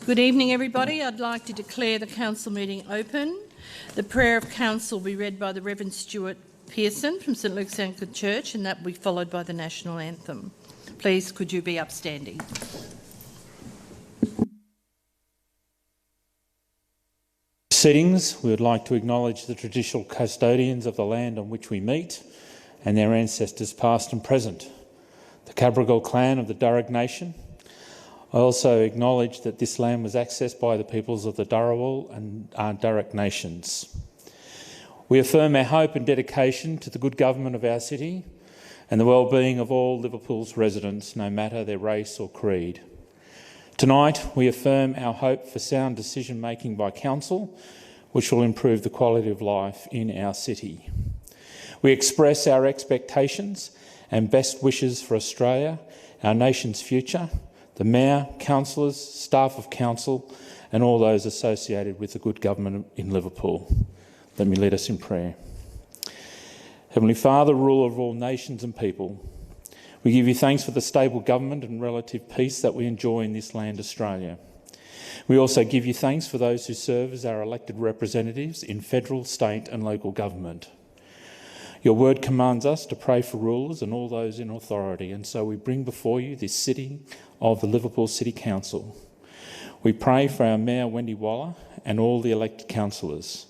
Good evening, everybody. I'd like to declare the council meeting open. The prayer of council will be read by the Reverend Stuart Pearson from St Luke's Anglican Church, and that will be followed by the national anthem. Please, could you be upstanding? Settings, we would like to acknowledge the traditional custodians of the land on which we meet and their ancestors past and present, the Cabrogal clan of the Darug Nation. I also acknowledge that this land was accessed by the peoples of the Dharawal and Darug Nations. We affirm our hope and dedication to the good government of our city and the well-being of all Liverpool's residents, no matter their race or creed. Tonight, we affirm our hope for sound decision-making by council, which will improve the quality of life in our city. We express our expectations and best wishes for Australia, our nation's future, the Mayor, councillors, staff of council and all those associated with the good government in Liverpool. Let me lead us in prayer. Heavenly Father, ruler of all nations and people, we give you thanks for the stable government and relative peace that we enjoy in this land, Australia. We also give you thanks for those who serve as our elected representatives in federal, state and local government. Your word commands us to pray for rulers and all those in authority, and so we bring before you this sitting of the Liverpool City Council. We pray for our Mayor Wendy Waller and all the elected councillors.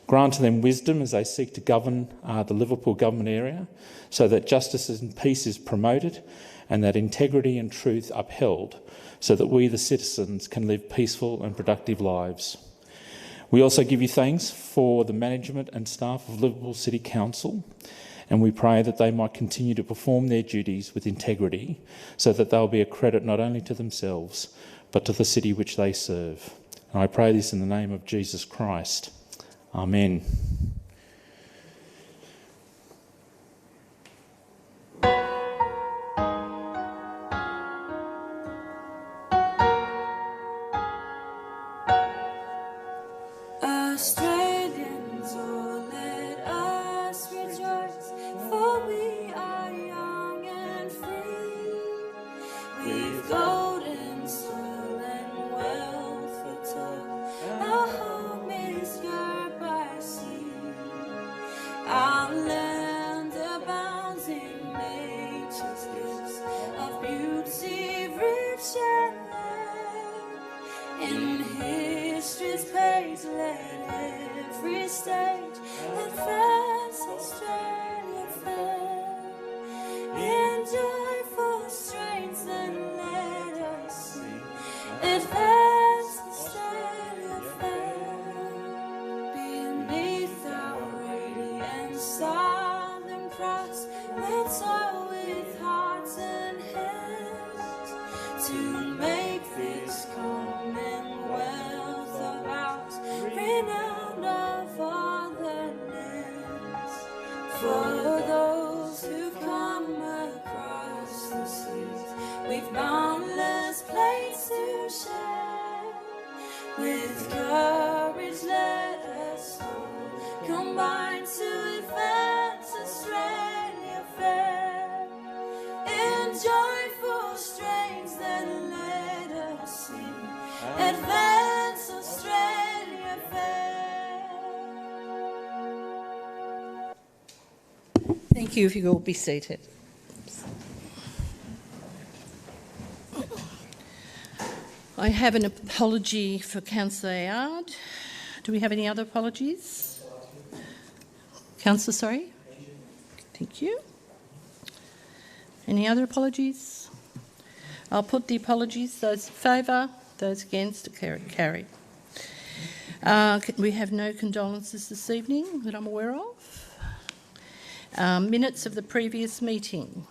Grant to them wisdom as they seek to govern the Liverpool government area so that justice and peace is promoted and that integrity and truth upheld so that we, the citizens, can live peaceful and productive lives. We also give you thanks for the management and staff of Liverpool City Council, and we pray that they might continue to perform their duties with integrity so that they'll be a credit not only to themselves but to the city which they serve. And I pray this in the name of Jesus Christ. Amen. Australians, oh, let us rejoice, for we are young and free. We've golden soil and wealth for toil. Our home is girt by sea. Our land abounds in nature's gifts of beauty, rich and rare. In history's page, let every stage advance Australia fair. In joyful strains, then let us sing, advance Australia fair. Beneath our radiant Southern Cross, let's toil with hearts and hands to make this commonwealth of ours renowned of all the lands. For those who've come across the seas, we've boundless plates to share. With courage let us all combine to advance Australia fair. In joyful strains then let us sing, advance Australia fair. Thank you. If you all be seated. I have an apology for Councillor Ayard. Do we have any other apologies? Councillor, sorry? Thank you. Any other apologies? I'll put the apologies. Those in favour, those against, carried. We have no condolences this evening that I'm aware of. Minutes of the previous meeting.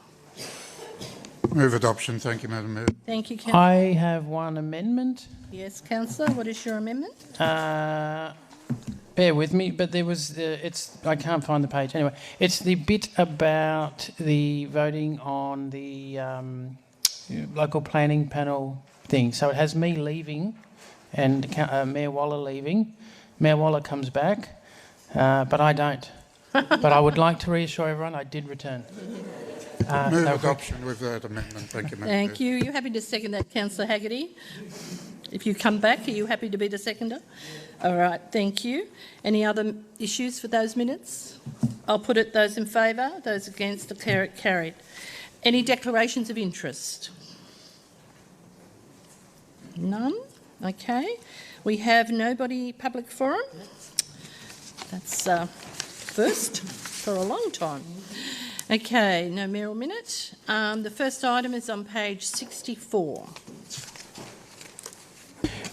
Move adoption. Thank you, Madam Mayor. Thank you, Councillor. I have one amendment. Yes, Councillor. What is your amendment? Bear with me, but there was I can't find the page anyway. It's the bit about the voting on the local planning panel thing. So it has me leaving and Mayor Waller leaving. Mayor Waller comes back, but I don't. But I would like to reassure everyone I did return. Move adoption with that amendment. Thank you, Madam Thank Mayor. you. You're happy to second that, Councillor Haggerty? If you come back, are you happy to be the seconder? All right, thank you. Any other issues for those minutes? I'll put it, those in favour, those against, declare it carried. Any declarations of interest? None? Okay. We have nobody public forum. That's first for a long time. Okay, no mayoral minute. The first item is on page 64.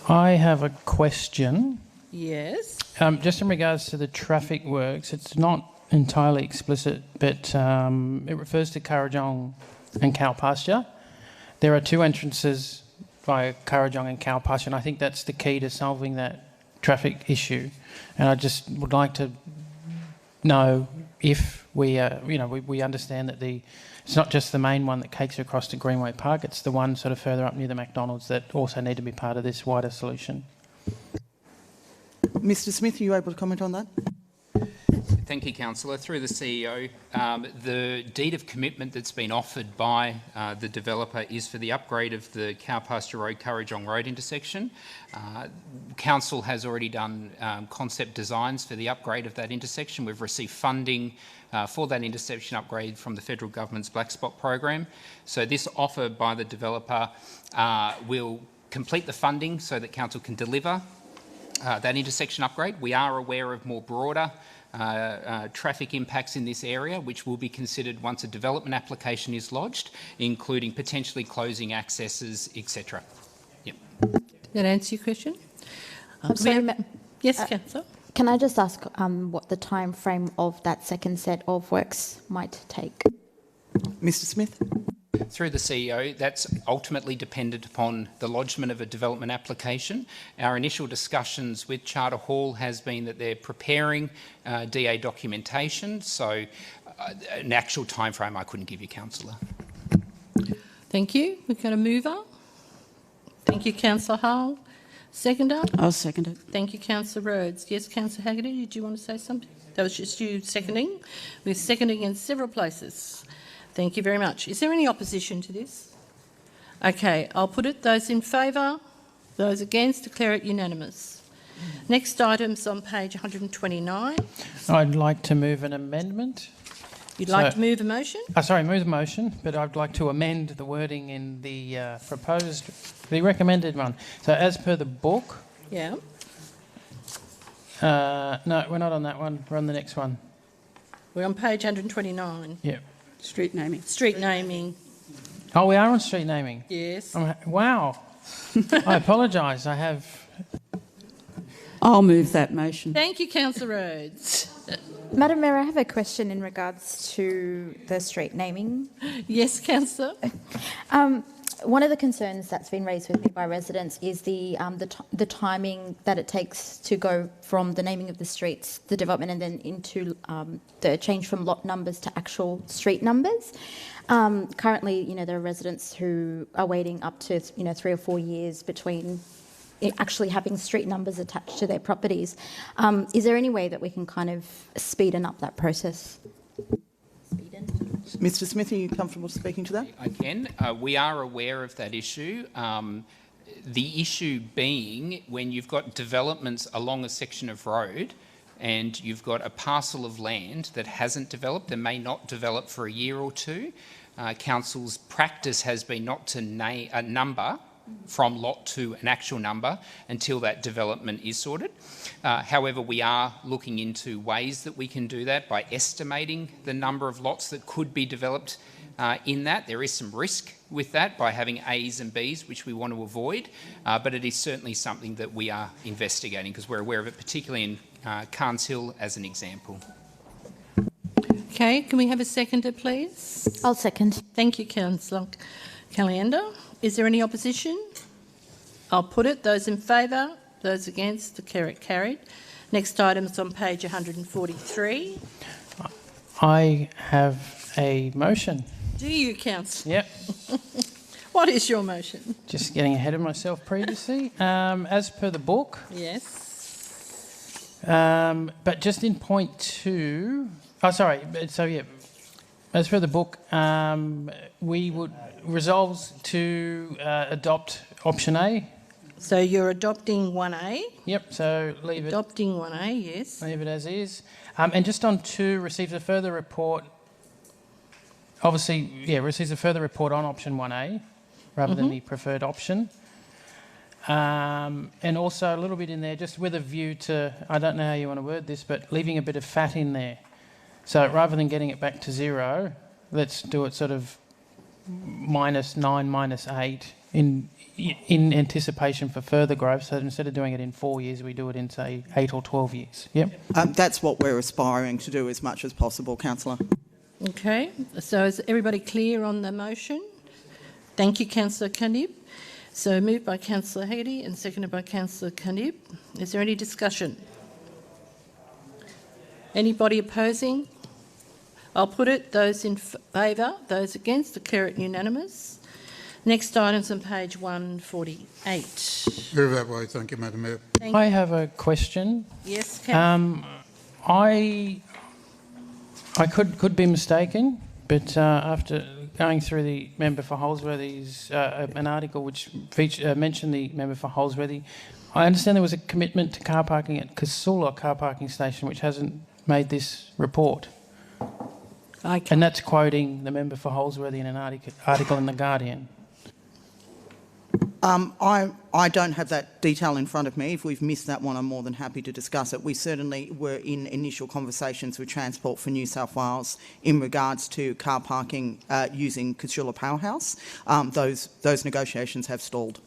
I have a question. Yes. Just in regards to the traffic works, it's not entirely explicit, but it refers to Kurrajong and cow pasture. There are two entrances via Kurrajong and cow pasture, and I think that's the key to solving that traffic issue. And I just would like to know if we understand that it's not just the main one that takes you across to Greenway Park, it's the one sort of further up near the McDonald's that also need to be part of this wider solution. Mr Smith, are you able to comment on that? Thank you, Councillor. Through the CEO, the deed of commitment that's been offered by the developer is for the upgrade of the Cow Pasture Road, Kurrajong Road intersection. Council has already done concept designs for the upgrade of that intersection. We've received funding for that intersection upgrade from the federal government's Black Spot program. So this offer by the developer will complete the funding so that Council can deliver that intersection upgrade. We are aware of more broader traffic impacts in this area, which will be considered once a development application is lodged, including potentially closing accesses, etc. Yep. Did that answer your question? Yes, Councillor. Can I just ask what the time frame of that second set of works might take? Mr Smith? Through the CEO, that's ultimately dependent upon the lodgement of a development application. Our initial discussions with Charter Hall has been that they're preparing DA documentation, so an actual timeframe I couldn't give you, Councillor. Thank you. We've got a mover. Thank you, Councillor Hull. Seconder? I'll second it. Thank you, Councillor Rhodes. Yes, Councillor Haggerty, did you want to say something? That was just you seconding. We're seconding in several places. Thank you very much. Is there any opposition to this? Okay, I'll put it. Those in favour, those against, declare it unanimous. Next item's on page 129. I'd like to move an amendment. You'd like to move a motion? Move the motion, but I'd like to amend the wording in the the recommended one. So as per the book... Yeah. No, we're not on that one. We're on the next one. We're on page 129. Yeah. Street naming. Street naming. Oh, we are on street naming? Yes. Wow. I apologise. I have... I'll move that motion. Thank you, Councillor Rhodes. Madam Mayor, I have a question in regards to the street naming. Yes, Councillor. One of the concerns that's been raised with me by residents is the timing that it takes to go from the naming of the streets, the development, and then into the change from lot numbers to actual street numbers. Currently, there are residents who are waiting up to 3 or 4 years between actually having street numbers attached to their properties. Is there any way that we can kind of speeden up that process? Mr Smith, are you comfortable speaking to that? I can. We are aware of that issue. The issue being when you've got developments along a section of road and you've got a parcel of land that hasn't developed and may not develop for a year or two, Council's practice has been not to name a number from lot to an actual number until that development is sorted. However, we are looking into ways that we can do that by estimating the number of lots that could be developed in that. There is some risk with that by having A's and B's, which we want to avoid, but it is certainly something that we are investigating because we're aware of it, particularly in Carnes Hill as an example. Okay, can we have a seconder, please? I'll second. Thank you, Councillor Caliendo. Is there any opposition? I'll put it. Those in favour, those against, declare it carried. Next item is on page 143. I have a motion. Do you, Councillor? Yep. What is your motion? Just getting ahead of myself previously. As per the book. Yes. But just in point 2... Oh, sorry. So, yeah. As per the book, we would resolves to adopt option A. So you're adopting 1A? Yep, so leave it. Adopting 1A, yes. Leave it as is. And just on 2, receives a further report. Obviously, yeah, receives a further report on option 1A rather than the preferred option. And also a little bit in there, just with a view to, I don't know how you want to word this, but leaving a bit of fat in there. So rather than getting it back to 0, let's do it sort of -9, -8 in anticipation for further growth. So instead of doing it in 4 years, we do it in, say, 8 or 12 years. Yep. That's what we're aspiring to do as much as possible, Councillor. Okay, so is everybody clear on the motion? Thank you, Councillor Canib. So moved by Councillor Haggerty and seconded by Councillor Canib. Is there any discussion? Anybody opposing? I'll put it. Those in favour, those against, declare it unanimous. Next item's on page 148. Move that way. Thank you, Madam Mayor. I have a question. Yes, Councillor. I could be mistaken, but after going through the member for Holsworthy's an article which mentioned the member for Holsworthy, I understand there was a commitment to car parking at Casula car parking station which hasn't made this report. And that's quoting the member for Holsworthy in an article in The Guardian. I don't have that detail in front of me. If we've missed that one, I'm more than happy to discuss it. We certainly were in initial conversations with Transport for New South Wales in regards to car parking using Casula Powerhouse. Those negotiations have stalled.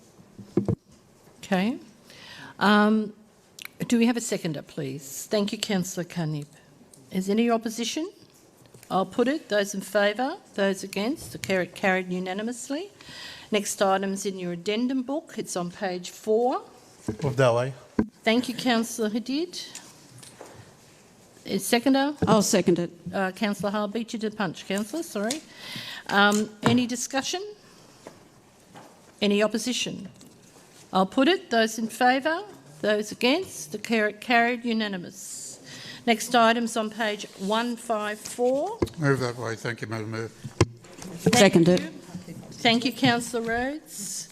Okay. Do we have a seconder, please? Thank you, Councillor Canib. Is any opposition? I'll put it. Those in favour, those against, declare it carried unanimously. Next item's in your addendum book. It's on page 4. Move that way. Thank you, Councillor Hadid. Is seconder? I'll second it. Councillor Hall beat you to the punch, Councillor, sorry. Any discussion? Any opposition? I'll put it. Those in favour, those against, declare it carried unanimous. Next item's on page 154. Move that way. Thank you, Madam Mayor. Second it. Thank you, Councillor Rhodes.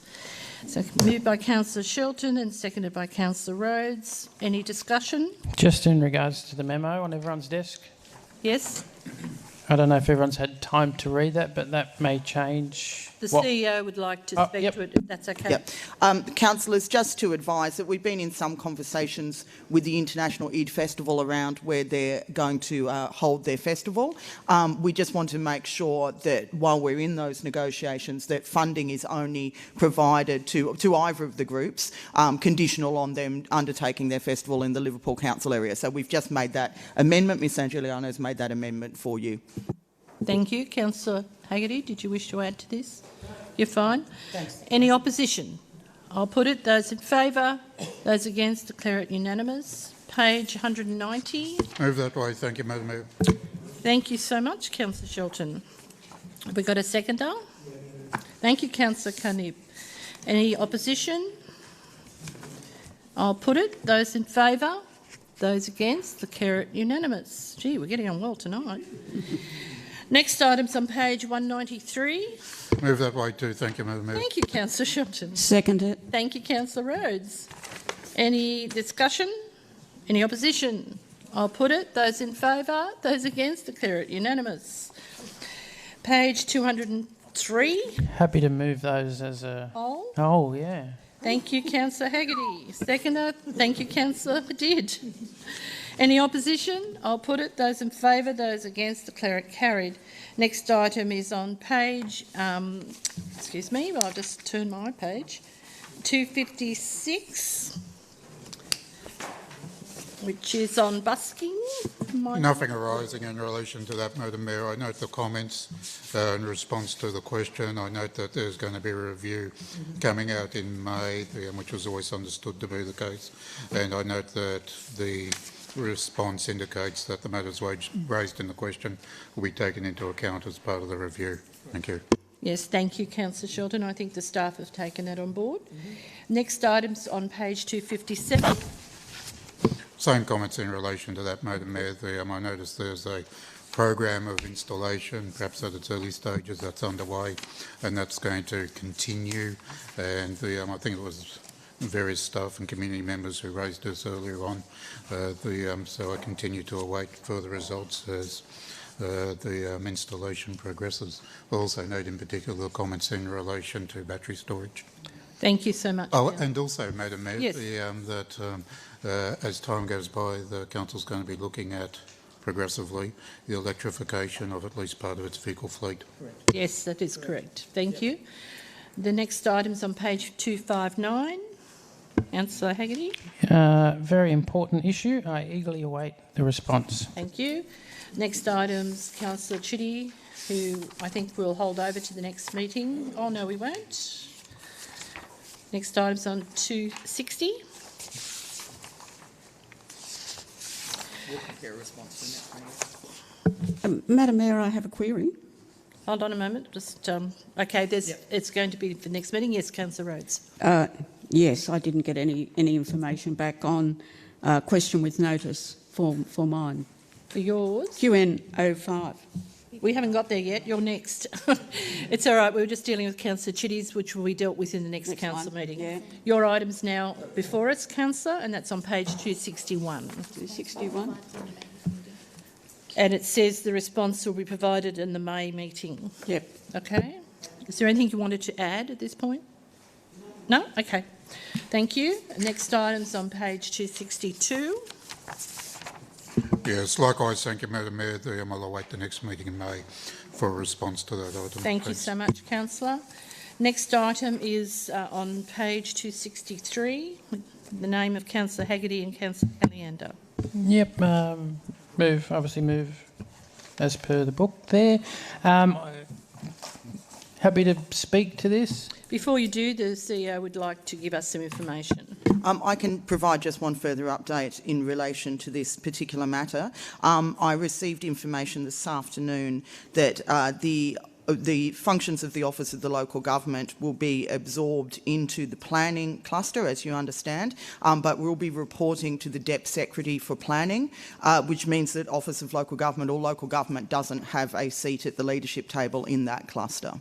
So moved by Councillor Shelton and seconded by Councillor Rhodes. Any discussion? Just in regards to the memo on everyone's desk. Yes? I don't know if everyone's had time to read that, but that may change. The CEO would like to speak to it, if that's okay. Yep. Councillors, just to advise that we've been in some conversations with the International Eid Festival around where they're going to hold their festival. We just want to make sure that while we're in those negotiations that funding is only provided to either of the groups, conditional on them undertaking their festival in the Liverpool Council area. So we've just made that amendment. Ms Angeliano has made that amendment for you. Thank you. Councillor Haggerty, did you wish to add to this? You're fine. Thanks. Any opposition? I'll put it. Those in favour, those against, declare it unanimous. Page 190. Move that way. Thank you, Madam Mayor. Thank you so much, Councillor Shelton. Have we got a seconder? Thank you, Councillor Canib. Any opposition? I'll put it. Those in favour, those against, declare it unanimous. Gee, we're getting on well tonight. Next item's on page 193. Move that way too. Thank you, Madam Mayor. Thank you, Councillor Shelton. Second it. Thank you, Councillor Rhodes. Any discussion? Any opposition? I'll put it. Those in favour, those against, declare it unanimous. Page 203. Happy to move those as a... Oh, yeah. Thank you, Councillor Haggerty. Seconder. Thank you, Councillor Hadid. Any opposition? I'll put it. Those in favour, those against, declare it carried. Next item is on page, excuse me, I'll just turn my page, 256, which is on busking. Nothing arising in relation to that, Madam Mayor. I note the comments in response to the question. I note that there's going to be a review coming out in May, which was always understood to be the case. And I note that the response indicates that the matters raised in the question will be taken into account as part of the review. Thank you. Yes, thank you, Councillor Shelton. I think the staff have taken that on board. Next item's on page 257. Same comments in relation to that, Madam Mayor. I noticed there's a program of installation, perhaps at its early stages, that's underway, and that's going to continue. And I think it was various staff and community members who raised this earlier on. So I continue to await further results as the installation progresses. I'll also note in particular the comments in relation to battery storage. Thank you so much. Oh, and also, Madam Mayor, yes. As time goes by, the Council's going to be looking at progressively the electrification of at least part of its vehicle fleet. Correct. Yes, that is correct. Thank you. The next item's on page 259. Councillor Haggerty. Very important issue. I eagerly await the response. Thank you. Next item's Councillor Chitty, who I think we'll hold over to the next meeting. Oh, no, we won't. Next item's on 260. We'll prepare a response for next meeting. Madam Mayor, I have a query. Hold on a moment. Just okay. It's going to be the next meeting. Yes, Councillor Rhodes. Yes, I didn't get any information back on question with notice for mine. For yours? QN 05. We haven't got there yet. You're next. It's all right. We were just dealing with Councillor Chitty's, which will be dealt with in the next council meeting. Yeah. Your item's now before us, Councillor, and that's on page 261. 261. And it says the response will be provided in the May meeting. Yep. Okay. Is there anything you wanted to add at this point? No? Okay. Thank you. Next item's on page 262. Yes, likewise, thank you, Madam Mayor. I'll await the next meeting in May for a response to that item. Thank you so much, Councillor. Next item is on page 263, the name of Councillor Haggerty and Councillor Caliendo. Yep, move as per the book there. Happy to speak to this. Before you do, the CEO would like to give us some information. I can provide just one further update in relation to this particular matter. I received information this afternoon that the functions of the Office of the Local Government will be absorbed into the planning cluster, as you understand, but we'll be reporting to the Deputy Secretary for Planning, which means that Office of Local Government or local government doesn't have a seat at the leadership table in that cluster.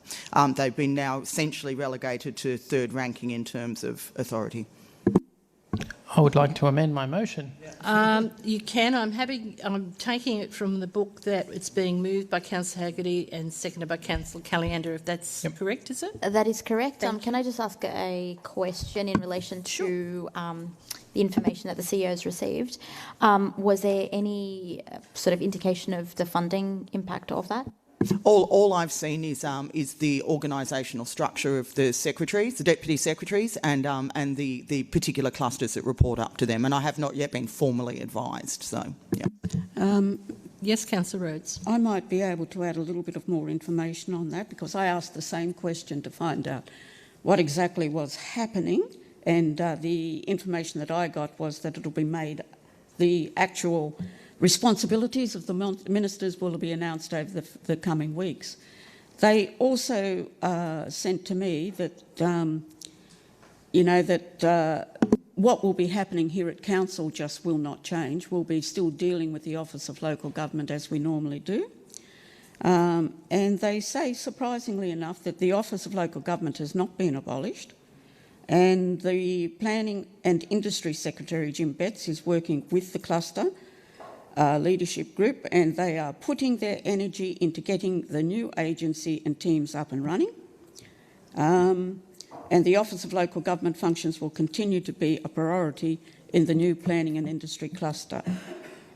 They've been now essentially relegated to third ranking in terms of authority. I would like to amend my motion. You can. I'm taking it from the book that it's being moved by Councillor Haggerty and seconded by Councillor Caliendo, if that's correct, is it? That is correct. Can I just ask a question in relation to the information that the CEO has received? Was there any sort of indication of the funding impact of that? All I've seen is the organisational structure of the secretaries, the deputy secretaries, and the particular clusters that report up to them. And I have not yet been formally advised. So, yeah. Yes, Councillor Rhodes. I might be able to add a little bit of more information on that because I asked the same question to find out what exactly was happening, and the information that I got was that it'll be made the actual responsibilities of the ministers will be announced over the coming weeks. They also sent to me that, what will be happening here at Council just will not change. We'll be still dealing with the Office of Local Government as we normally do. And they say, surprisingly enough, that the Office of Local Government has not been abolished. And the Planning and Industry Secretary, Jim Betts, is working with the cluster leadership group, and they are putting their energy into getting the new agency and teams up and running. And the Office of Local Government functions will continue to be a priority in the new planning and industry cluster,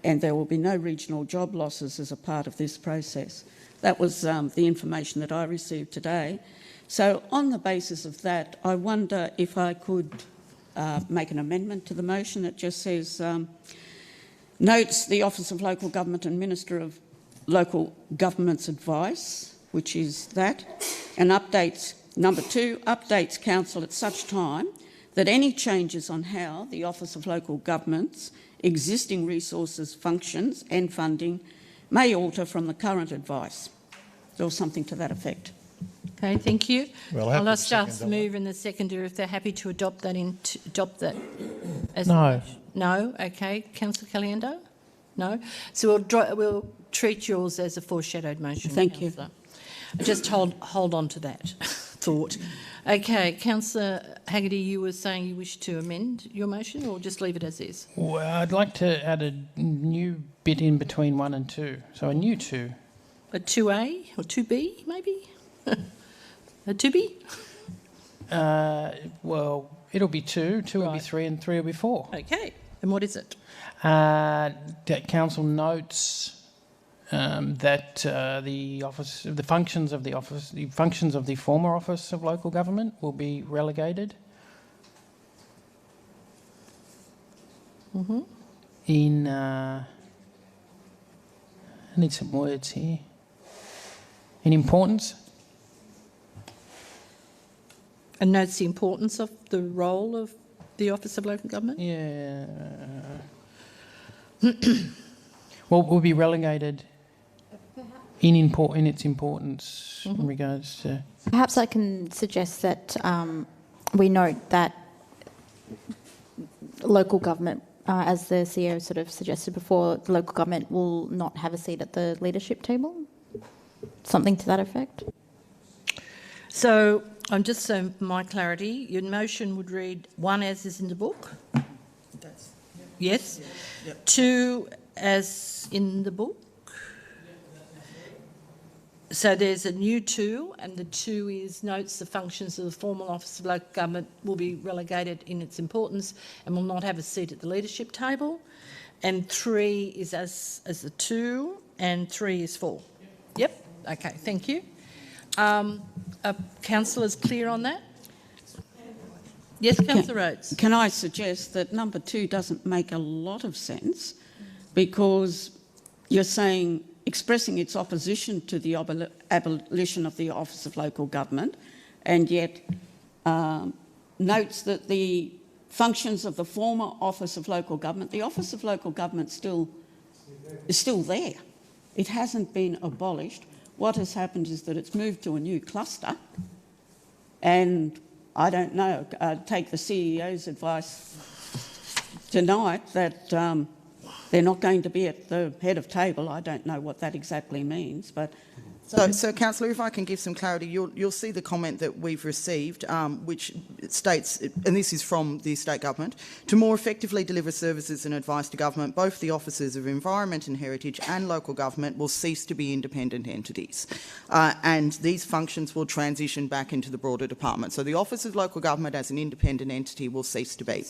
and there will be no regional job losses as a part of this process. That was the information that I received today. So on the basis of that, I wonder if I could make an amendment to the motion that just says notes the Office of Local Government and Minister of Local Government's advice, which is that, and updates, number 2, updates Council at such time that any changes on how the Office of Local Government's existing resources, functions and funding may alter from the current advice, or something to that effect. Okay, thank you. Well, I'll ask the mover and the seconder if they're happy to adopt that as No. No? Okay. Councillor Caliendo? No? So we'll treat yours as a foreshadowed motion. Thank Councillor. Just hold on to that thought. Okay, Councillor Haggerty, you were saying you wish to amend your motion or just leave it as is? Well, I'd like to add a new bit in between 1 and 2, so a new 2. A 2A or 2B, maybe? A 2B? Well, it'll be 2, 2 will be 3 and 3 will be 4. Okay, and what is it? That council notes that the functions of the former Office of Local Government will be relegated. Mm-hmm. I need some words here. In importance. And notes the importance of the role of the Office of Local Government? Yeah. Well, will be relegated in its importance in regards to... Perhaps I can suggest that we note that local government, as the CEO sort of suggested before, the local government will not have a seat at the leadership table. Something to that effect. So, just so for my clarity, your motion would read 1 as is in the book? Yes? Yep. 2 as in the book? So there's a new 2, and the 2 is notes the functions of the formal Office of Local Government will be relegated in its importance and will not have a seat at the leadership table. And 3 is as the 2, and 3 is 4. Yep. Okay. Thank you. Councillors clear on that? Yes, Councillor Rhodes. Can I suggest that number 2 doesn't make a lot of sense, because you're saying expressing its opposition to the abolition of the Office of Local Government, and yet notes that the functions of the former Office of Local Government, the Office of Local Government is still there. It hasn't been abolished. What has happened is that it's moved to a new cluster, and I don't know, take the CEO's advice tonight that they're not going to be at the head of table. I don't know what that exactly means, but... So, Councillor, if I can give some clarity, you'll see the comment that we've received, which states, and this is from the State Government, to more effectively deliver services and advice to government, both the offices of Environment and Heritage and Local Government will cease to be independent entities, and these functions will transition back into the broader department. So the Office of Local Government as an independent entity will cease to be.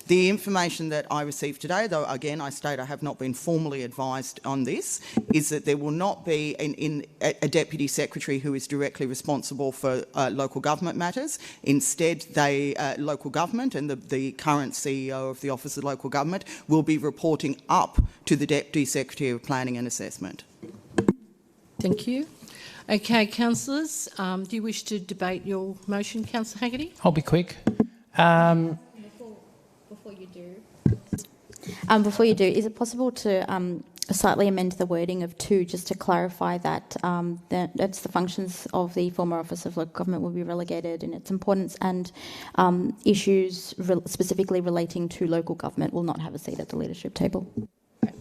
The information that I received today, though again I state I have not been formally advised on this, is that there will not be a Deputy Secretary who is directly responsible for local government matters. Instead, local government and the current CEO of the Office of Local Government will be reporting up to the Deputy Secretary of Planning and Assessment. Thank you. Okay, councillors, do you wish to debate your motion, Councillor Haggerty? I'll be quick. Before you do, is it possible to slightly amend the wording of 2 just to clarify that that's the functions of the former Office of Local Government will be relegated in its importance, and issues specifically relating to local government will not have a seat at the leadership table? Okay.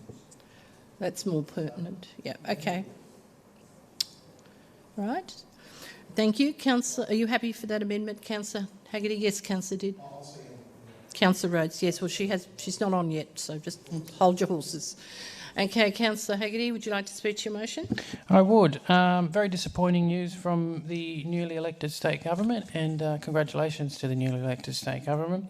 That's more pertinent. Yeah, okay. Right. Thank you. Councillor, are you happy for that amendment, Councillor Haggerty? Yes, Councillor did. Councillor Rhodes, yes. Well, she's not on yet, so just hold your horses. Okay, Councillor Haggerty, would you like to speak to your motion? I would. Very disappointing news from the newly elected state government, and congratulations to the newly elected state government.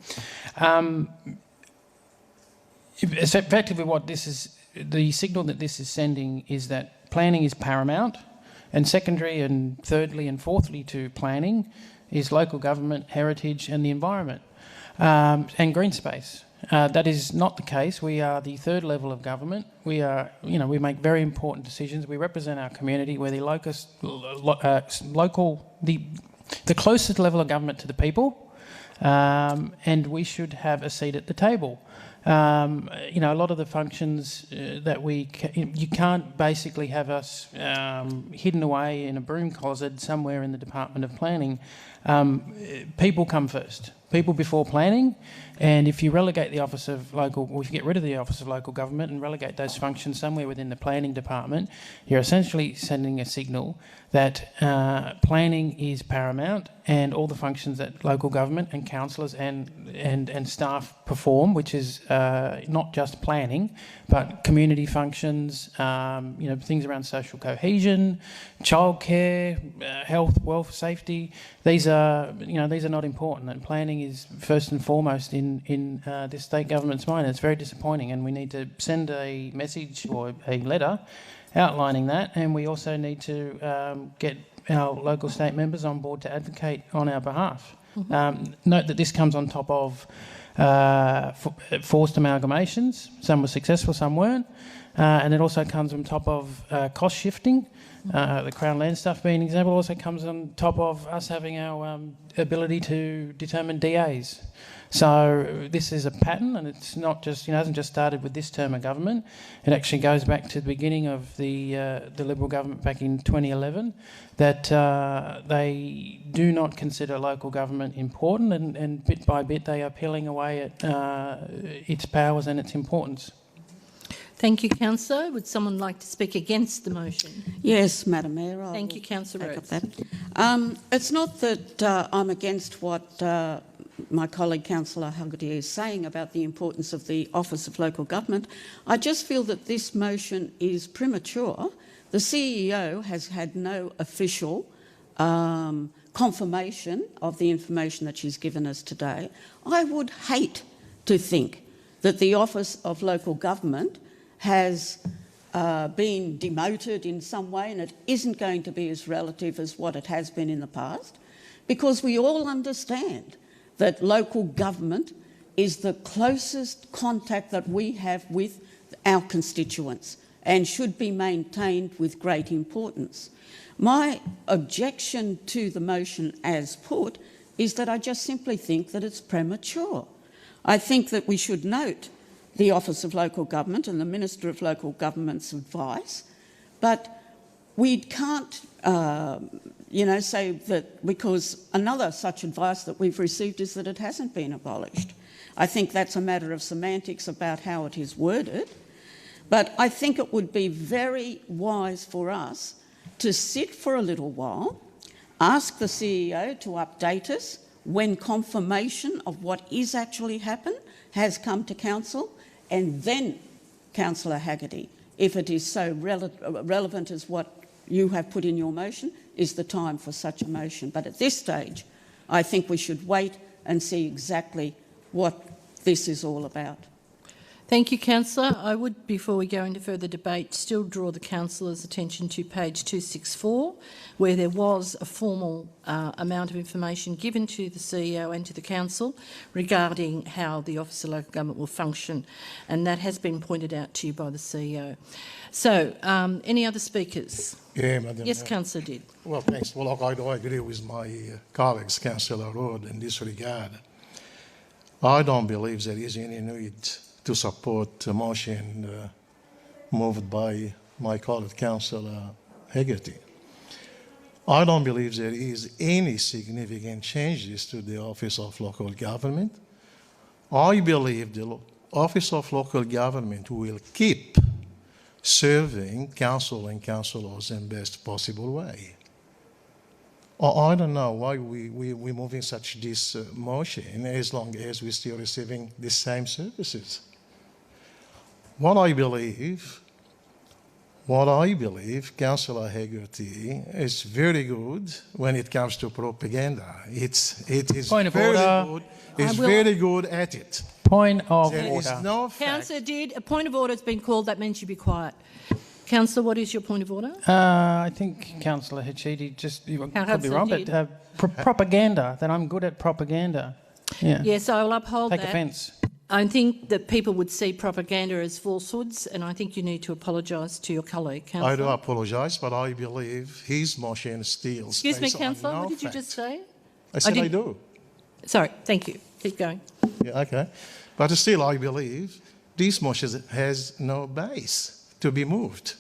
Effectively, what this is, the signal that this is sending is that planning is paramount, and secondary and thirdly and fourthly to planning is local government, heritage and the environment, and green space. That is not the case. We are the third level of government. We are, we make very important decisions. We represent our community. We're the the closest level of government to the people, and we should have a seat at the table. You know, a lot of the functions that you can't basically have us hidden away in a broom closet somewhere in the Department of Planning. People come first. People before planning, and if you relegate the Office of Local, or if you get rid of the Office of Local Government and relegate those functions somewhere within the Planning Department, you're essentially sending a signal that planning is paramount, and all the functions that local government and councillors and staff perform, which is not just planning, but community functions, you know, things around social cohesion, childcare, health, wealth, safety. These are not important, and planning is first and foremost in this state government's mind. It's very disappointing, and we need to send a message or a letter outlining that, and we also need to get our local state members on board to advocate on our behalf. Note that this comes on top of forced amalgamations. Some were successful, some weren't, and it also comes on top of cost shifting. The Crown Land stuff being an example, also comes on top of us having our ability to determine DAs. So this is a pattern, and it's not just, hasn't just started with this term of government. It actually goes back to the beginning of the Liberal government back in 2011, that they do not consider local government important, and bit by bit they are peeling away at its powers and its importance. Thank you, Councillor. Would someone like to speak against the motion? Yes, Madam Mayor. Thank you, Councillor Rhodes. It's not that I'm against what my colleague Councillor Haggerty is saying about the importance of the Office of Local Government. I just feel that this motion is premature. The CEO has had no official confirmation of the information that she's given us today. I would hate to think that the Office of Local Government has been demoted in some way, and it isn't going to be as relative as what it has been in the past, because we all understand that local government is the closest contact that we have with our constituents and should be maintained with great importance. My objection to the motion as put is that I just simply think that it's premature. I think that we should note the Office of Local Government and the Minister of Local Government's advice, but we can't say that because another such advice that we've received is that it hasn't been abolished. I think that's a matter of semantics about how it is worded, but I think it would be very wise for us to sit for a little while, ask the CEO to update us when confirmation of what is actually happened has come to Council, and then, Councillor Haggerty, if it is so relevant as what you have put in your motion, is the time for such a motion. But at this stage, I think we should wait and see exactly what this is all about. Thank you, Councillor. I would, before we go into further debate, still draw the councillor's attention to page 264, where there was a formal amount of information given to the CEO and to the council regarding how the Office of Local Government will function, and that has been pointed out to you by the CEO. So, any other speakers? Yeah, Madam Yes, Mayor. Councillor did. Well, thanks. Well, I do agree with my colleagues, Councillor Road, in this regard. I don't believe there is any need to support the motion moved by my colleague, Councillor Haggerty. I don't believe there is any significant changes to the Office of Local Government. I believe the Office of Local Government will keep serving council and councillors in best possible way. I don't know why we're moving such this motion as long as we're still receiving the same services. What I believe, Councillor Haggerty, is very good when it comes to propaganda. It is Point of very order. good. It's very good at it. Point of There is order. no fact. Councillor did. A point of order has been called. That means you be quiet. Councillor, what is your point of order? I think Councillor Hachidi you could be wrong, but propaganda, that I'm good at propaganda. Yeah. Yes, I will uphold Take that. offence. I think that people would see propaganda as falsehoods, and I think you need to apologise to your colleague, Councillor. I do apologise, but I believe his motion steals. Excuse me, based on Councillor, no what did you fact. just say? I said I didn't- do. Sorry, thank you. Keep going. Yeah, okay. But still, I believe this motion has no base to be moved.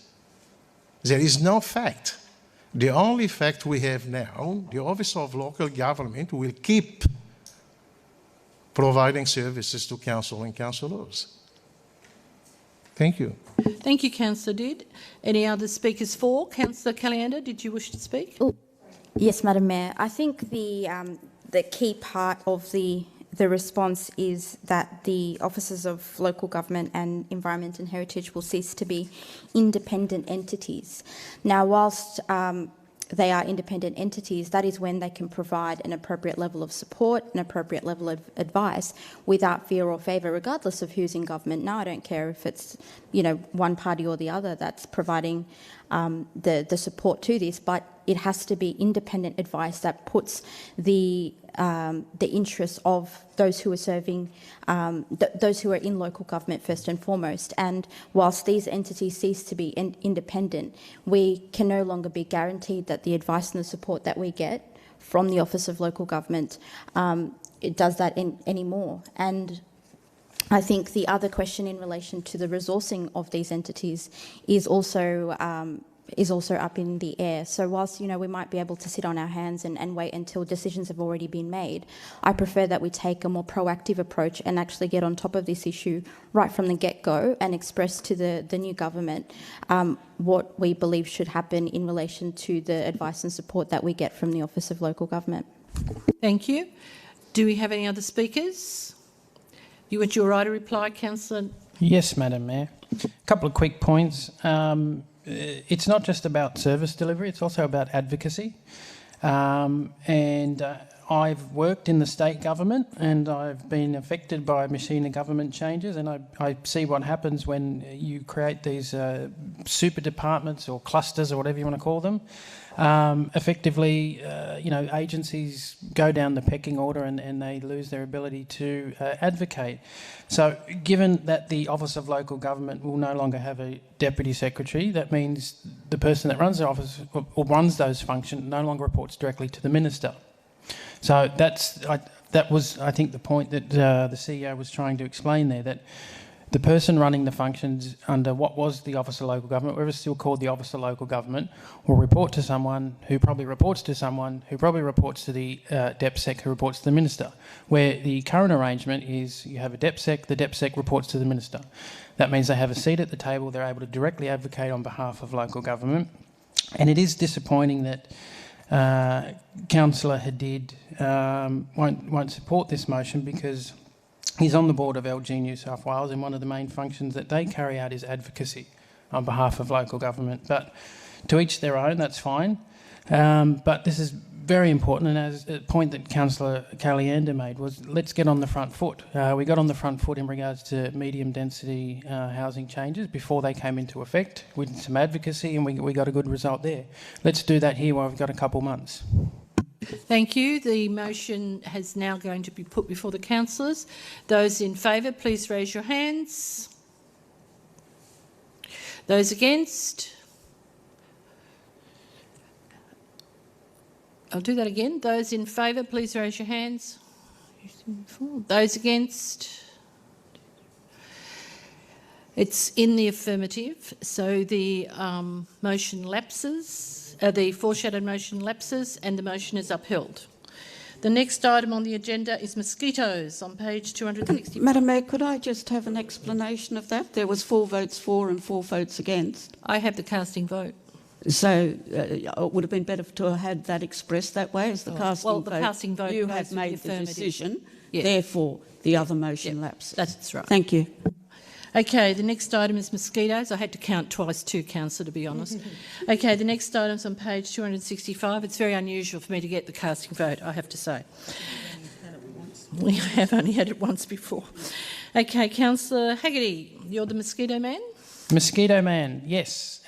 There is no fact. The only fact we have now, the Office of Local Government will keep providing services to council and councillors. Thank you. Thank you, Councillor Did. Any other speakers for? Councillor Caliander, did you wish to speak? Oh, yes, Madam Mayor. I think the key part of the response is that the offices of local government and environment and heritage will cease to be independent entities. Now, whilst they are independent entities, that is when they can provide an appropriate level of support, an appropriate level of advice without fear or favour, regardless of who's in government. Now, I don't care if it's, one party or the other that's providing the support to this, but it has to be independent advice that puts the interests of those who are serving, those who are in local government first and foremost. And whilst these entities cease to be independent, we can no longer be guaranteed that the advice and the support that we get from the Office of Local Government it does that anymore. And I think the other question in relation to the resourcing of these entities is also up in the air. So whilst, we might be able to sit on our hands and wait until decisions have already been made, I prefer that we take a more proactive approach and actually get on top of this issue right from the get-go and express to the new government what we believe should happen in relation to the advice and support that we get from the Office of Local Government. Thank you. Do we have any other speakers? You want your right to reply, Councillor? Yes, Madam Mayor. A couple of quick points. It's not just about service delivery, it's also about advocacy. I've worked in the state government and I've been affected by machine of government changes, and I see what happens when you create these super departments or clusters or whatever you want to call them. Effectively, agencies go down the pecking order and they lose their ability to advocate. So given that the Office of Local Government will no longer have a Deputy Secretary, that means the person that runs the office or runs those functions no longer reports directly to the Minister. So that was, I think, the point that the CEO was trying to explain there, that the person running the functions under what was the Office of Local Government, whatever is still called the Office of Local Government, will report to someone who probably reports to someone who probably reports to the DepSec who reports to the Minister, where the current arrangement is you have a DepSec, the DepSec reports to the Minister. That means they have a seat at the table, they're able to directly advocate on behalf of local government. And it is disappointing that Councillor Hadid won't support this motion, because he's on the board of LG New South Wales, and one of the main functions that they carry out is advocacy on behalf of local government. But to each their own, that's fine. But this is very important, and as a point that Councillor Caliander made was, let's get on the front foot. We got on the front foot in regards to medium density housing changes before they came into effect. We did some advocacy and we got a good result there. Let's do that here while we've got a couple months. Thank you. The motion is now going to be put before the councillors. Those in favour, please raise your hands. Those against? I'll do that again. Those in favour, please raise your hands. Those against? It's in the affirmative, so the motion lapses, the foreshadowed motion lapses, and the motion is upheld. The next item on the agenda is mosquitoes on page 260. Madam Mayor, could I just have an explanation of that? There was 4 votes for and 4 votes against. I have the casting vote. So it would have been better to have had that expressed that way as the casting vote. Well, the casting vote you goes have with made the the affirmative. decision, Yeah. therefore the other motion lapses. That's right. Thank you. Okay, the next item is mosquitoes. I had to count twice too, Councillor, to be honest. Okay, the next item's on page 265. It's very unusual for me to get the casting vote, I have to say. We have only had it once before. Okay, Councillor Haggerty, you're the mosquito man? Mosquito Man, yes.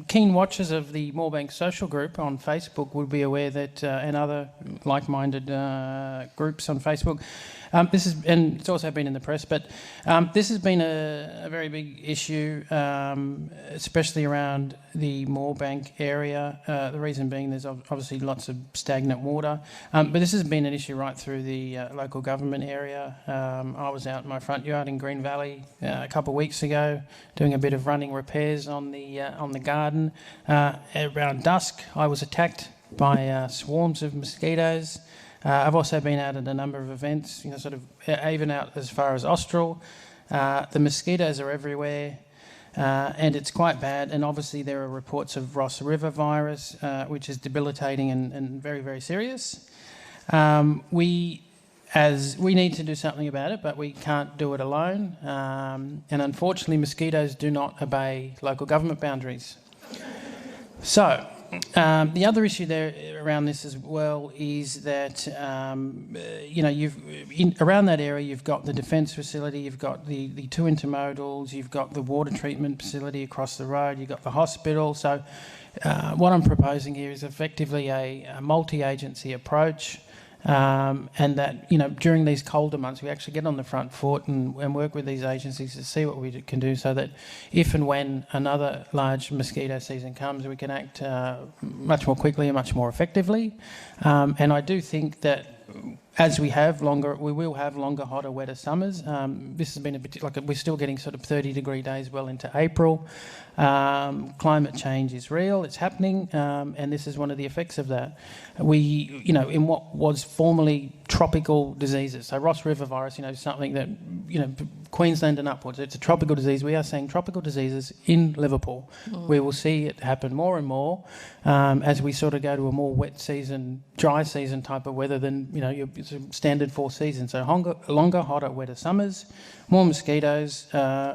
Keen watchers of the Moorebank Social Group on Facebook would be aware that, and other like-minded groups on Facebook, this is, and it's also been in the press, but this has been a very big issue, especially around the Moorebank area. The reason being there's obviously lots of stagnant water, but this has been an issue right through the local government area. I was out in my front yard in Green Valley a couple of weeks ago doing a bit of running repairs on the garden. Around dusk, I was attacked by swarms of mosquitoes. I've also been out at a number of events, you know, sort of even out as far as Austral. The mosquitoes are everywhere, and it's quite bad. And obviously there are reports of Ross River virus, which is debilitating and very, very serious. We need to do something about it, but we can't do it alone. And unfortunately, mosquitoes do not obey local government boundaries. So, the other issue there around this as well is that, you know, around that area you've got the defence facility, you've got the two intermodals, you've got the water treatment facility across the road, you've got the hospital. So what I'm proposing here is effectively a multi-agency approach. And that, you know, during these colder months we actually get on the front foot and work with these agencies to see what we can do so that if and when another large mosquito season comes, we can act much more quickly and much more effectively. And I do think that as we will have longer, hotter, wetter summers. This has been a bit like we're still getting sort of 30-degree days well into April. Climate change is real, it's happening, and this is one of the effects of that. You know, in what was formerly tropical diseases, so Ross River virus, you know, something that, you know, Queensland and upwards, it's a tropical disease. We are seeing tropical diseases in Liverpool. We will see it happen more and more as we sort of go to a more wet season, dry season type of weather than, you know, your standard 4 seasons. So longer, hotter, wetter summers, more mosquitoes,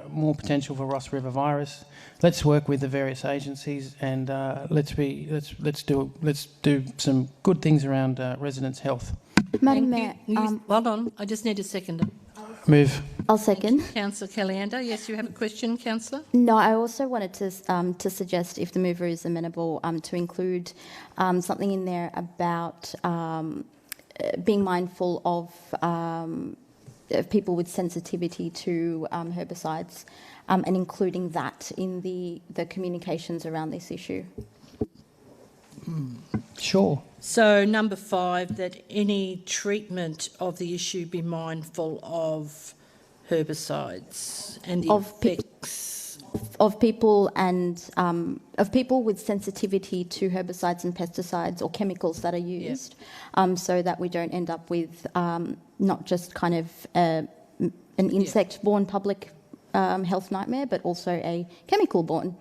more potential for Ross River virus. Let's work with the various agencies and let's do some good things around residents' health. Madam Mayor, hold on, I just need a seconder. Move. I'll second. Councillor Caliendo, yes, you have a question, Councillor? No, I also wanted to suggest, if the mover is amenable, to include something in there about being mindful of people with sensitivity to herbicides, and including that in the communications around this issue. Sure. So number 5, that any treatment of the issue be mindful of herbicides and the effects of people and of people with sensitivity to herbicides and pesticides or chemicals that are used, so that we don't end up with not just kind of an insect-borne public health nightmare, but also a chemical-borne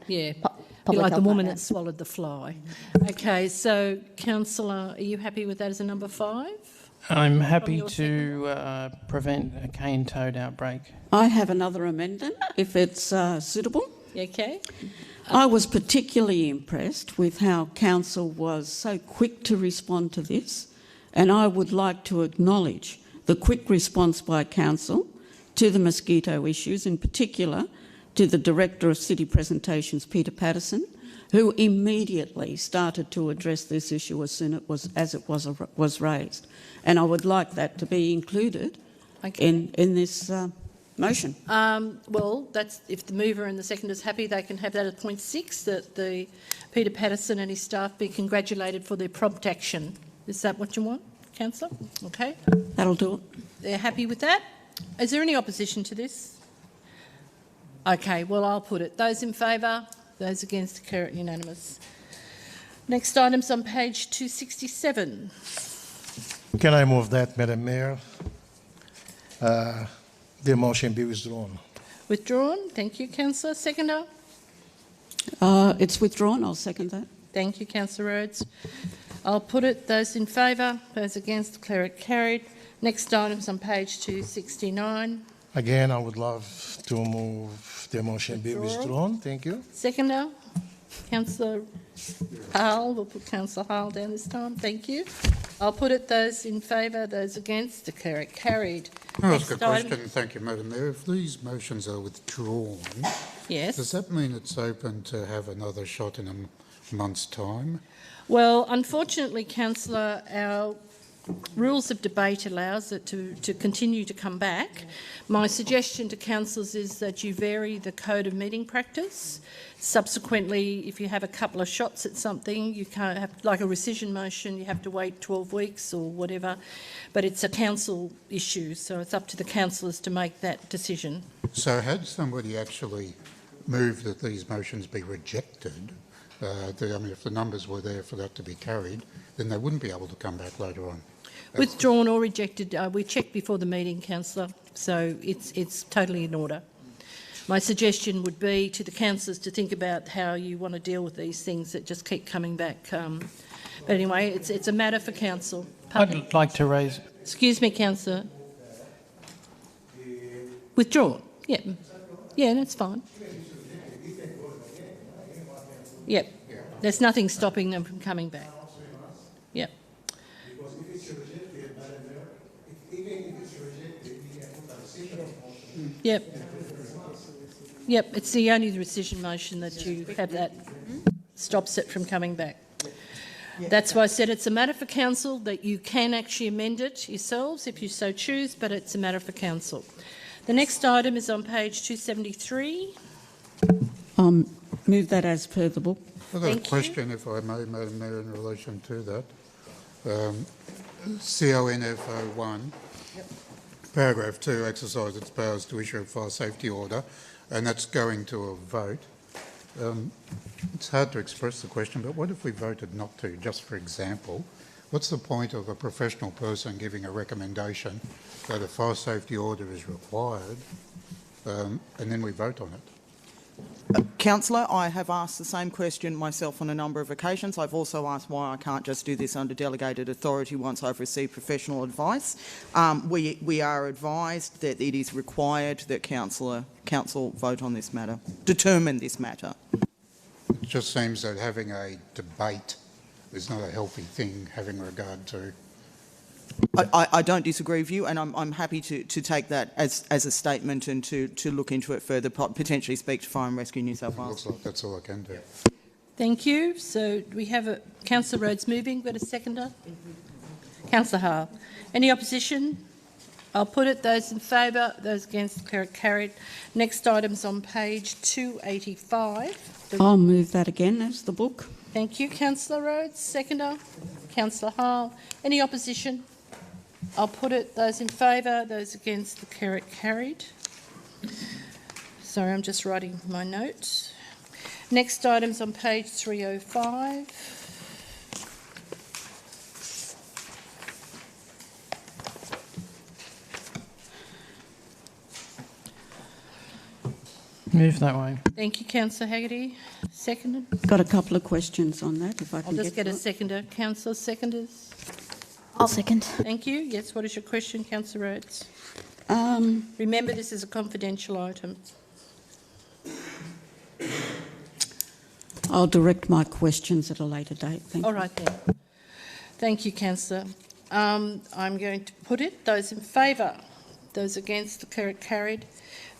public like health the woman nightmare. that swallowed the fly. Okay, so Councillor, are you happy with that as a number 5? I'm happy to prevent a cane toad outbreak. I have another amendment, if it's suitable. Okay. I was particularly impressed with how Council was so quick to respond to this, and I would like to acknowledge the quick response by Council to the mosquito issues, in particular to the Director of City Presentations, Peter Patterson, who immediately started to address this issue as soon as it was raised. And I would like that to be included in this motion. Well, that's if the mover and the seconder is happy, they can have that at point 6, that the Peter Patterson and his staff be congratulated for their prompt action. Is that what you want, Councillor? Okay. That'll do it. They're happy with that? Is there any opposition to this? Okay, well, I'll put it. Those in favour? Those against? Carried unanimous. Next item's on page 267. Can I move that, Madam Mayor? The motion be withdrawn. Withdrawn. Thank you, Councillor. Seconder? It's withdrawn. I'll second that. Thank you, Councillor Rhodes. I'll put it. Those in favour? Those against? Declare it carried. Next item's on page 269. Again, I would love to move the motion be withdrawn. Thank you. Seconder? Councillor Hall. We'll put Councillor Hall down this time. Thank you. I'll put it. Those in favour? Those against? Declare it carried. Can I ask a Next item. question? Thank you, Madam Mayor. If these motions are withdrawn, Yes. does that mean it's open to have another shot in a month's time? Well, unfortunately, Councillor, our rules of debate allows it to continue to come back. My suggestion to councillors is that you vary the code of meeting practice. Subsequently, if you have a couple of shots at something, you can't have, like a rescission motion, you have to wait 12 weeks or whatever. But it's a council issue, so it's up to the councillors to make that decision. So had somebody actually moved that these motions be rejected, I mean, if the numbers were there for that to be carried, then they wouldn't be able to come back later on. Withdrawn or rejected, we checked before the meeting, councillor, so it's totally in order. My suggestion would be to the councillors to think about how you want to deal with these things that just keep coming back. But anyway, it's a matter for council. Pardon? I'd like to raise... Excuse me, councillor. Withdrawn? Yeah. Yeah, that's fine. Yep. There's nothing stopping them from coming back. Yep. Yep. Yep, it's the only rescission motion that you have that stops it from coming back. That's why I said it's a matter for council, that you can actually amend it yourselves if you so choose, but it's a matter for council. The next item is on page 273. Move that as per the book. I've got a question, if I may, Madam Mayor, in relation to that. CONF 01, paragraph 2, exercise its powers to issue a fire safety order, and that's going to a vote. It's hard to express the question, but what if we voted not to, just for example? What's the point of a professional person giving a recommendation that a fire safety order is required, and then we vote on it? Councillor, I have asked the same question myself on a number of occasions. I've also asked why I can't just do this under delegated authority once I've received professional advice. We are advised that it is required that council vote on this matter, determine this matter. It just seems that having a debate is not a healthy thing, having regard to... I don't disagree with you, and I'm happy to take that as a statement and to look into it further, potentially speak to Fire and Rescue New South Wales. Looks like that's all I can do. Thank you. So we have a Councillor Rhodes moving. Got a seconder? Councillor Hall. Any opposition? I'll put it. Those in favour, those against, carried. Next item's on page 285. I'll move that again as the book. Thank you, Councillor Rhodes. Seconder? Councillor Hall. Any opposition? I'll put it. Those in favour, those against, carried. Sorry, I'm just writing my notes. Next item's on page 305. Move that way. Thank you, Councillor Haggerty. Seconded. Got a couple of questions on that, if I I'll can just get a to it. seconder. Councillor, seconders. I'll second. Thank you. Yes, what is your question, Councillor Rhodes? Remember, this is a confidential item. I'll direct my questions at a later date. Thank All you. right then. Thank you, Councillor. I'm going to put it. Those in favour, those against, carried.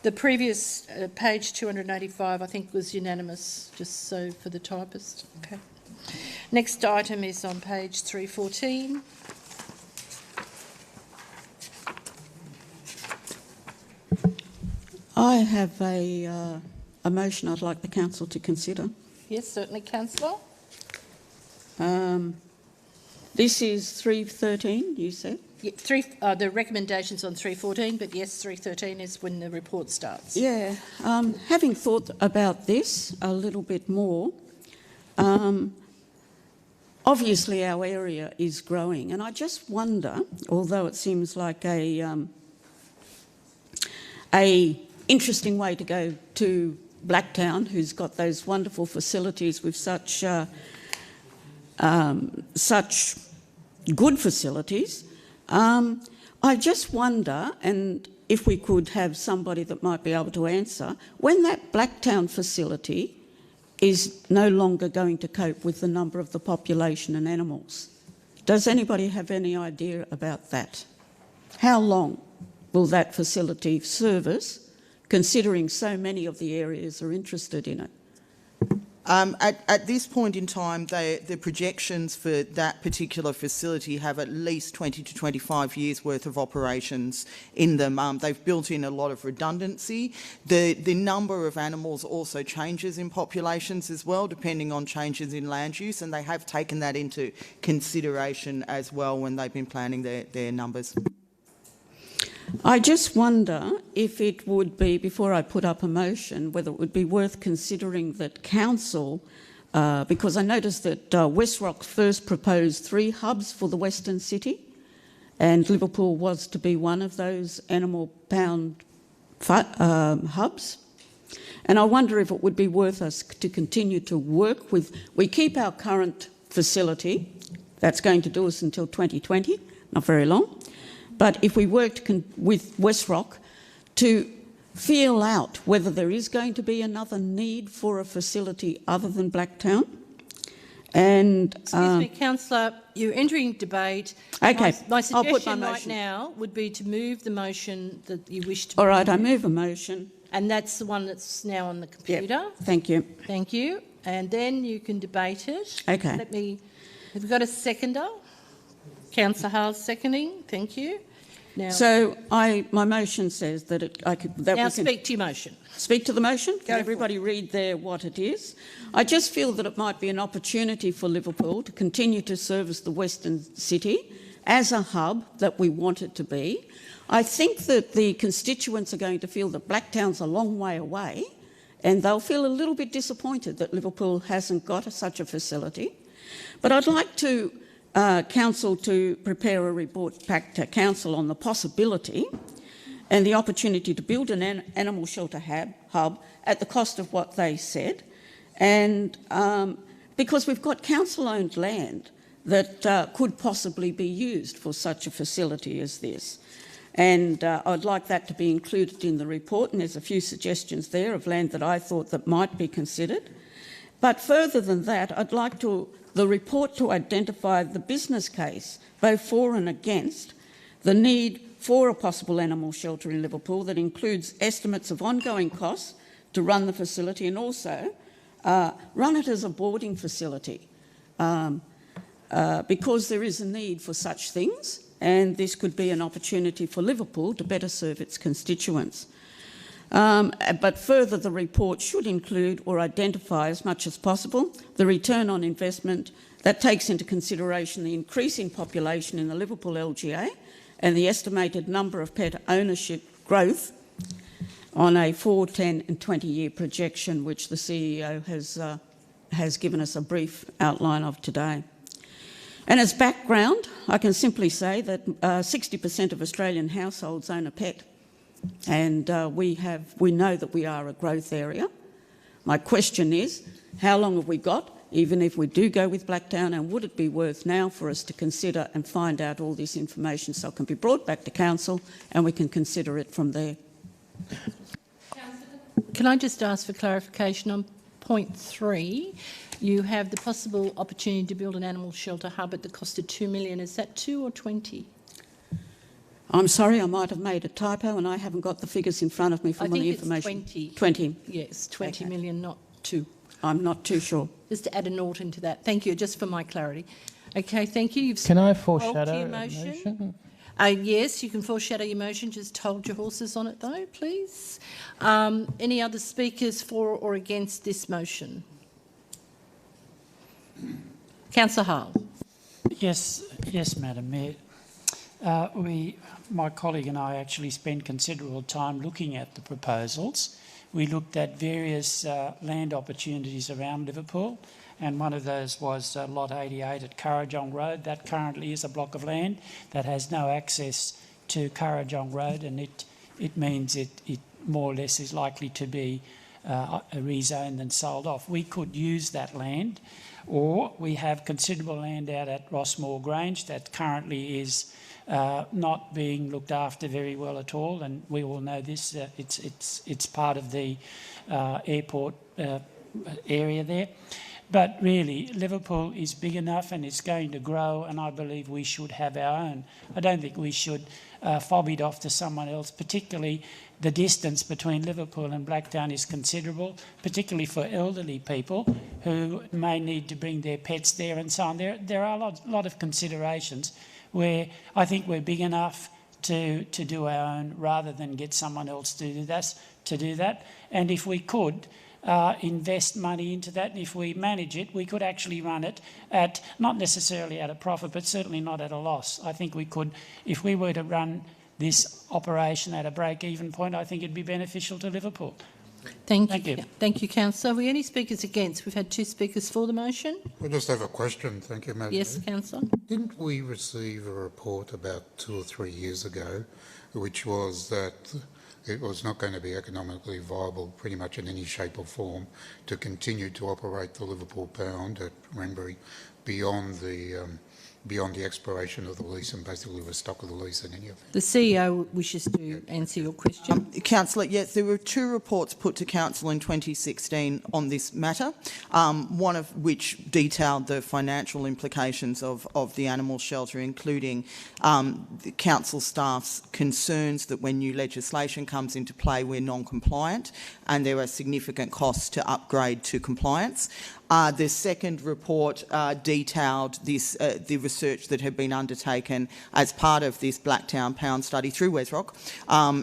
The previous page 285, I think, was unanimous, just so for the typist. Okay. Next item is on page 314. I have a motion I'd like the council to consider. Yes, certainly, Councillor. This is 313, you said? Yeah, the recommendations on 314, but yes, 313 is when the report starts. Yeah. Having thought about this a little bit more, obviously our area is growing, and I just wonder, although it seems like a interesting way to go to Blacktown, who's got those wonderful facilities with such good facilities. I just wonder, and if we could have somebody that might be able to answer, when that Blacktown facility is no longer going to cope with the number of the population and animals, does anybody have any idea about that? How long? will that facility service, considering so many of the areas are interested in it? At this point in time, the projections for that particular facility have at least 20 to 25 years worth of operations in them. They've built in a lot of redundancy. The number of animals also changes in populations as well, depending on changes in land use, and they have taken that into consideration as well when they've been planning their numbers. I just wonder if it would be, before I put up a motion, whether it would be worth considering that council, because I noticed that West Rock first proposed 3 hubs for the Western City, and Liverpool was to be one of those animal pound hubs. And I wonder if it would be worth us to continue to work with. We keep our current facility, that's going to do us until 2020, not very long. But if we worked with West Rock to feel out whether there is going to be another need for a facility other than Blacktown. And excuse me, Councillor, you're entering debate. Okay, my suggestion I'll put my right motion. now would be to move the motion that you wish to. All right, I move a motion. And that's the one that's now on the computer. Yep, thank you. Thank you. And then you can debate it. Okay. Have we got a seconder? Councillor Howell seconding. Thank you. Now, So my motion says that now speak to your motion. Speak to the motion. Go Can everybody read there what it is? I just feel that it might be an opportunity for Liverpool to continue to service the Western City as a hub that we want it to be. I think that the constituents are going to feel that Blacktown's a long way away, and they'll feel a little bit disappointed that Liverpool hasn't got such a facility. But I'd like to Council to prepare a report back to Council on the possibility and the opportunity to build an animal shelter hub at the cost of what they said. And because we've got council-owned land that could possibly be used for such a facility as this. And I'd like that to be included in the report, and there's a few suggestions there of land that I thought that might be considered. But further than that, I'd like the report to identify the business case, both for and against, the need for a possible animal shelter in Liverpool that includes estimates of ongoing costs to run the facility and also run it as a boarding facility because there is a need for such things, and this could be an opportunity for Liverpool to better serve its constituents. But further, the report should include or identify as much as possible the return on investment that takes into consideration the increase in population in the Liverpool LGA and the estimated number of pet ownership growth on a 4, 10 and 20-year projection, which the CEO has given us a brief outline of today. And as background, I can simply say that 60% of Australian households own a pet. And we know that we are a growth area. My question is, how long have we got, even if we do go with Blacktown, and would it be worth now for us to consider and find out all this information so it can be brought back to Council and we can consider it from there? Can I just ask for clarification on point 3? You have the possible opportunity to build an animal shelter hub at the cost of $2 million. Is that 2 or 20? I'm sorry, I might have made a typo and I haven't got the figures in front of me from the information. I think it's 20. Yes, 20 Okay. million, not 2. I'm not too sure. Just to add a naught into that. Thank you, just for my clarity. Okay, thank you. Can I spoke to foreshadow your a motion? Yes, you can foreshadow your motion. Just hold your horses on it, though, please. Any other speakers for or against this motion? Councillor Hull. Yes, Madam Mayor. My colleague and I actually spent considerable time looking at the proposals. We looked at various land opportunities around Liverpool, and one of those was Lot 88 at Currajong Road. That currently is a block of land that has no access to Currajong Road, and it means it more or less is likely to be rezoned and sold off. We could use that land, or we have considerable land out at Rossmore Grange that currently is not being looked after very well at all, and we all know this. It's part of the airport area there. But really, Liverpool is big enough and it's going to grow, and I believe we should have our own. I don't think we should fob it off to someone else, particularly the distance between Liverpool and Blacktown is considerable, particularly for elderly people who may need to bring their pets there and so on. There are a lot of considerations where I think we're big enough to do our own rather than get someone else to do that. And if we could invest money into that, and if we manage it, we could actually run it at, not necessarily at a profit, but certainly not at a loss. I think we could, if we were to run this operation at a break-even point, I think it'd be beneficial to Liverpool. Thank you. Thank you, Councillor. Are we any speakers against? We've had 2 speakers for the motion. I just have a question. Thank you, Madam Yes, Mayor. Councillor. Didn't we receive a report about 2 or 3 years ago, which was that it was not going to be economically viable pretty much in any shape or form to continue to operate the Liverpool Pound at Wrenbury beyond the expiration of the lease, and basically we're stuck with the lease in any event? The CEO wishes to answer your question. Councillor, yes, there were 2 reports put to Council in 2016 on this matter, one of which detailed the financial implications of the animal shelter, including the Council staff's concerns that when new legislation comes into play, we're non-compliant and there are significant costs to upgrade to compliance. The second report detailed the research that had been undertaken as part of this Blacktown Pound study through Wesrock,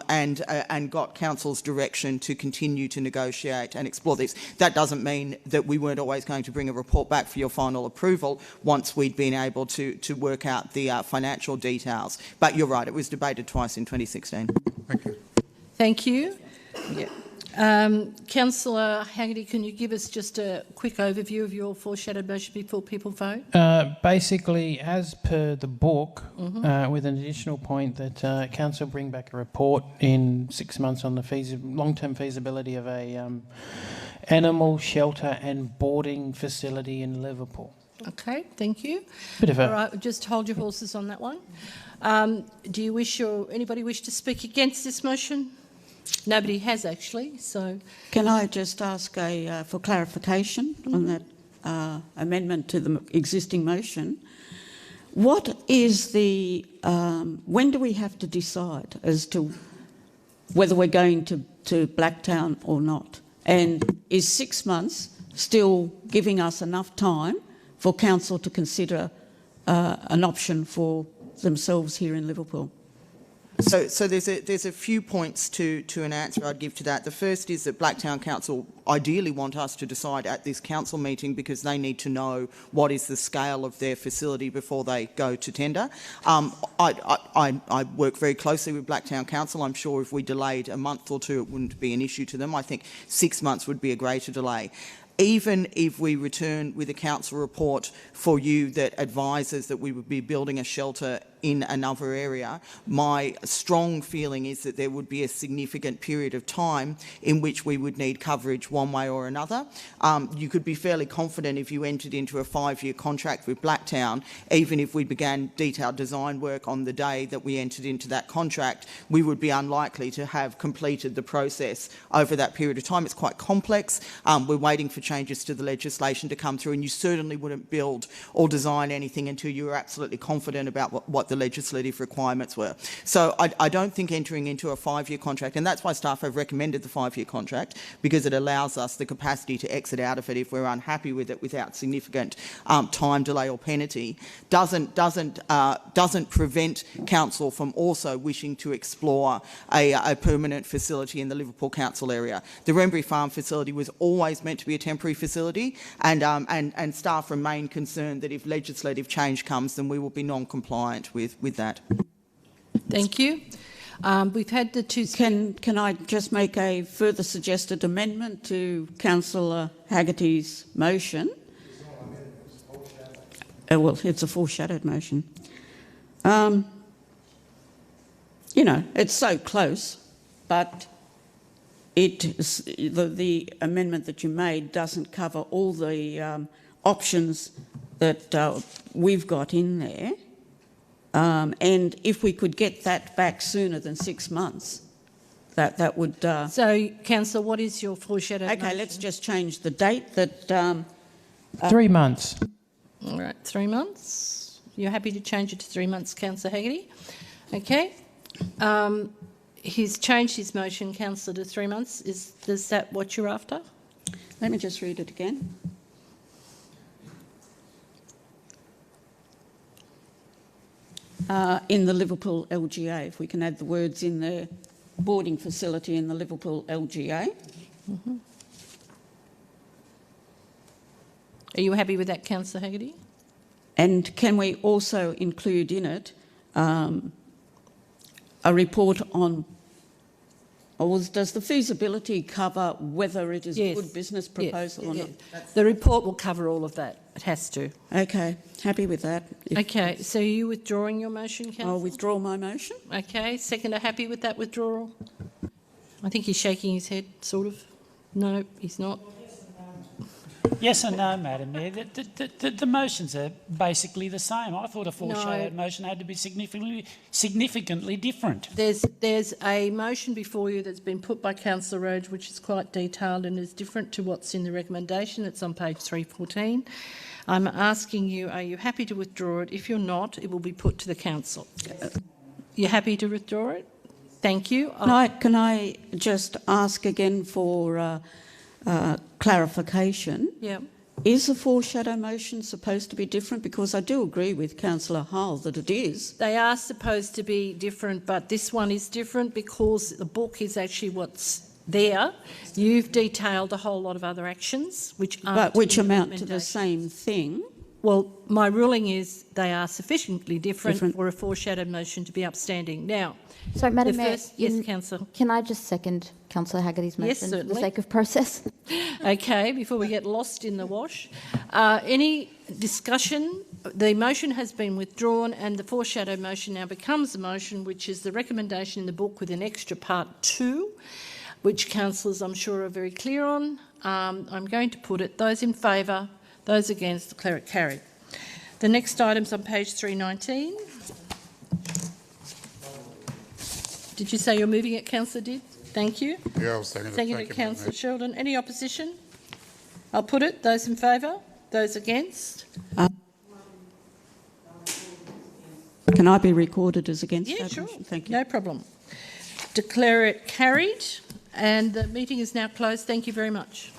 and got Council's direction to continue to negotiate and explore this. That doesn't mean that we weren't always going to bring a report back for your final approval once we'd been able to work out the financial details. But you're right, it was debated twice in 2016. Thank you. Thank you. Yeah. Councillor Haggerty, can you give us just a quick overview of your foreshadowed motion before people vote? Basically, as per the book, with an additional point that Council bring back a report in 6 months on the long-term feasibility of a animal shelter and boarding facility in Liverpool. Okay, thank you. Bit of a... All right, just hold your horses on that one. Do you wish anybody wish to speak against this motion? Nobody has actually, so... Can I just ask for clarification on that amendment to the existing motion? What is the... when do we have to decide as to whether we're going to Blacktown or not? And is 6 months still giving us enough time for Council to consider an option for themselves here in Liverpool? So there's a few points to an answer I'd give to that. The first is that Blacktown Council ideally want us to decide at this council meeting because they need to know what is the scale of their facility before they go to tender. I work very closely with Blacktown Council. I'm sure if we delayed a month or 2 it wouldn't be an issue to them. I think 6 months would be a greater delay. Even if we return with a council report for you that advises that we would be building a shelter in another area, my strong feeling is that there would be a significant period of time in which we would need coverage one way or another. You could be fairly confident if you entered into a 5-year contract with Blacktown, even if we began detailed design work on the day that we entered into that contract, we would be unlikely to have completed the process over that period of time. It's quite complex. We're waiting for changes to the legislation to come through, and you certainly wouldn't build or design anything until you were absolutely confident about what the legislative requirements were. So I don't think entering into a 5-year contract, and that's why staff have recommended the 5-year contract, because it allows us the capacity to exit out of it if we're unhappy with it without significant time delay or penalty, doesn't prevent Council from also wishing to explore a permanent facility in the Liverpool Council area. The Wrenbury Farm facility was always meant to be a temporary facility, and staff remain concerned that if legislative change comes, then we will be non-compliant with that. Thank you. We've had the 2... Can I just make a further suggested amendment to Councillor Haggerty's motion? Well, it's a foreshadowed motion. You know, it's so close, but the amendment that you made doesn't cover all the options that we've got in there. And if we could get that back sooner than 6 months, that would... So, Councillor, what is your foreshadowed Okay, motion? let's just change the date that 3 months. All right, 3 months. You're happy to change it to 3 months, Councillor Haggerty? Okay. He's changed his motion, Councillor, to 3 months. Is that what you're after? Let me just read it again. In the Liverpool LGA, if we can add the words in there, boarding facility in the Liverpool LGA. Mm-hmm. Are you happy with that, Councillor Haggerty? And can we also include in it a report on, or does the feasibility cover whether it is a good business proposal or not? The report will cover all of that. It has to. Okay, happy with that. Okay, so are you withdrawing your motion, Councillor? I'll withdraw my motion. Okay, seconder happy with that withdrawal? I think he's shaking his head, sort of. No, he's not. Yes and no, Madam Mayor. The motions are basically the same. I thought a foreshadowed motion had to be significantly different. There's a motion before you that's been put by Councillor Rhodes, which is quite detailed and is different to what's in the recommendation. It's on page 314. I'm asking you, are you happy to withdraw it? If you're not, it will be put to the council. You're happy to withdraw it? Thank you. Can I just ask again for clarification? Yeah. Is a foreshadow motion supposed to be different? Because I do agree with Councillor Hull that it is. They are supposed to be different, but this one is different because the book is actually what's there. You've detailed a whole lot of other actions which amount to the same thing. Well, my ruling is they are sufficiently different for a foreshadowed motion to be upstanding. Now, so, Madam Mayor, yes, Councillor. Can I just second Councillor Haggerty's motion for the sake of process? Okay, before we get lost in the wash. Any discussion? The motion has been withdrawn and the foreshadowed motion now becomes a motion which is the recommendation in the book with an extra part 2, which councillors I'm sure are very clear on. I'm going to put it, those in favour, those against, declare it carried. The next item's on page 319. Did you say you're moving it, Councillor Didd? Thank you. Yeah, I'll second it. Seconded, Councillor Sheldon. Any opposition? I'll put it. Those in favour? Those against? Can I be recorded as against that sure. motion? Thank you. No problem. Declare it carried and the meeting is now closed. Thank you very much.